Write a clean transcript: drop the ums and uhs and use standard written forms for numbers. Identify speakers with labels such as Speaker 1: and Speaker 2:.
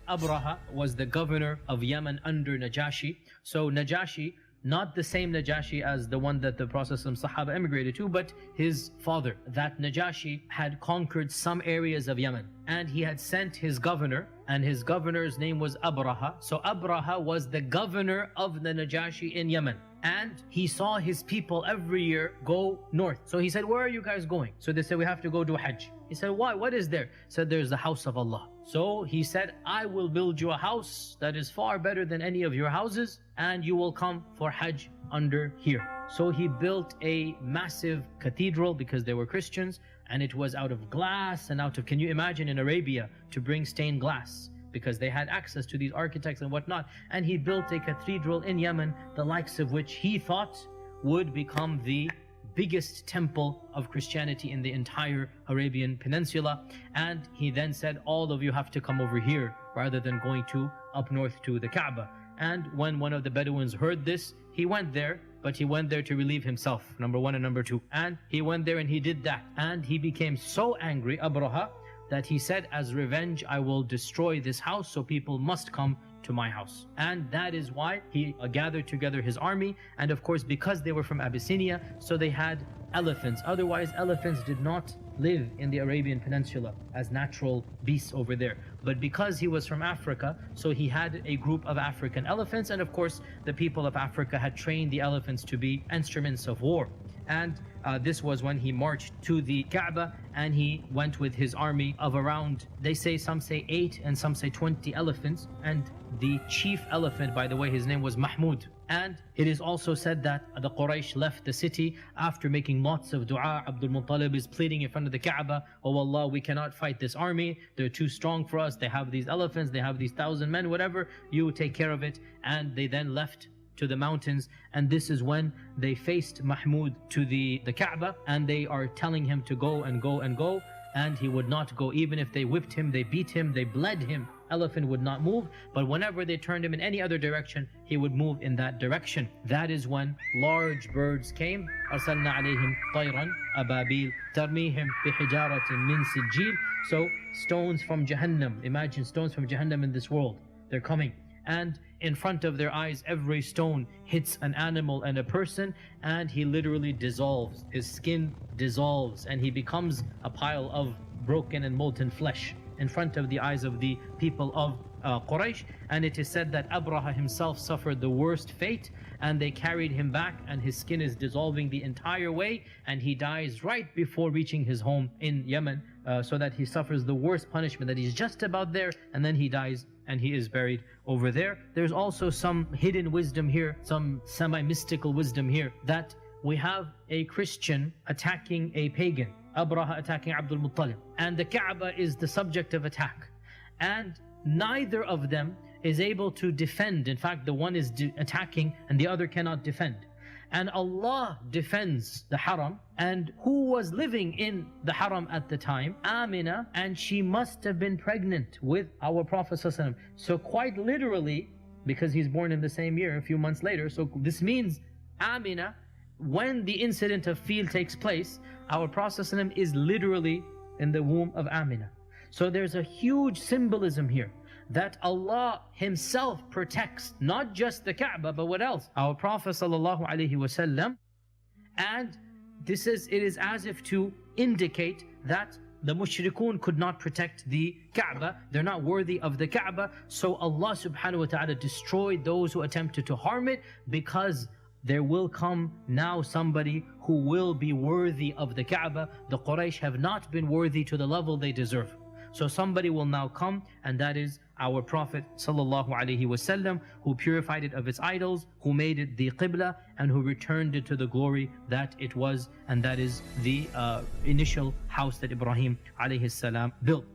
Speaker 1: Abraha was the governor of Yemen under Najashi. So Najashi, not the same Najashi as the one that the Prophet Sahaba emigrated to, but his father. That Najashi had conquered some areas of Yemen, and he had sent his governor, and his governor's name was Abraha. So Abraha was the governor of the Najashi in Yemen, and he saw his people every year go north. So he said, where are you guys going? So they said, we have to go do Hajj. He said, why? What is there? He said, there's the house of Allah. So he said, I will build you a house that is far better than any of your houses, and you will come for Hajj under here. So he built a massive cathedral because they were Christians, and it was out of glass and out of, can you imagine in Arabia to bring stained glass? Because they had access to these architects and whatnot. And he built a cathedral in Yemen, the likes of which he thought would become the biggest temple of Christianity in the entire Arabian Peninsula. And he then said, all of you have to come over here rather than going to up north to the Kaaba. And when one of the Bedouins heard this, he went there, but he went there to relieve himself, number one and number two. And he went there and he did that. And he became so angry, Abraha, that he said, as revenge, I will destroy this house, so people must come to my house. And that is why he gathered together his army. And of course, because they were from Abyssinia, so they had elephants. Otherwise, elephants did not live in the Arabian Peninsula as natural beasts over there. But because he was from Africa, so he had a group of African elephants. And of course, the people of Africa had trained the elephants to be instruments of war. And this was when he marched to the Kaaba, and he went with his army of around, they say, some say 8 and some say 20 elephants. And the chief elephant, by the way, his name was Mahmud. And it is also said that the Quraysh left the city after making lots of dua. Abdul Muttalib is pleading in front of the Kaaba, oh Allah, we cannot fight this army, they're too strong for us, they have these elephants, they have these 1,000 men, whatever, you take care of it. And they then left to the mountains, and this is when they faced Mahmud to the Kaaba, and they are telling him to go and go and go, and he would not go. Even if they whipped him, they beat him, they bled him, elephant would not move. But whenever they turned him in any other direction, he would move in that direction. That is when large birds came. أَرْسَلْنَا عَلَيْهِمْ طَيْرًا أَبَابِيلَ تَرْمِيهِمْ بِحِجَارَةٍ مِّن سِجِّيلٍ. So stones from Jahannam, imagine stones from Jahannam in this world, they're coming. And in front of their eyes, every stone hits an animal and a person, and he literally dissolves. His skin dissolves, and he becomes a pile of broken and molten flesh in front of the eyes of the people of Quraysh. And it is said that Abraha himself suffered the worst fate, and they carried him back, and his skin is dissolving the entire way, and he dies right before reaching his home in Yemen, so that he suffers the worst punishment, that he's just about there, and then he dies, and he is buried over there. There's also some hidden wisdom here, some semi-mystical wisdom here, that we have a Christian attacking a pagan, Abraha attacking Abdul Muttalib, and the Kaaba is the subject of attack. And neither of them is able to defend. In fact, the one is attacking and the other cannot defend. And Allah defends the Haram. And who was living in the Haram at the time? Amina, and she must have been pregnant with our Prophet ﷺ. So quite literally, because he's born in the same year, a few months later, so this means Amina, when the incident of Fil takes place, our Prophet ﷺ is literally in the womb of Amina. So there's a huge symbolism here, that Allah Himself protects not just the Kaaba, but what else? Our Prophet ﷺ. And it is as if to indicate that the mushrikun could not protect the Kaaba. They're not worthy of the Kaaba. So Allah subhanahu wa ta'ala destroyed those who attempted to harm it, because there will come now somebody who will be worthy of the Kaaba. The Quraysh have not been worthy to the level they deserve. So somebody will now come, and that is our Prophet ﷺ, who purified it of its idols, who made it the Qibla, and who returned it to the glory that it was, and that is the initial house that Ibrahim ﷺ built.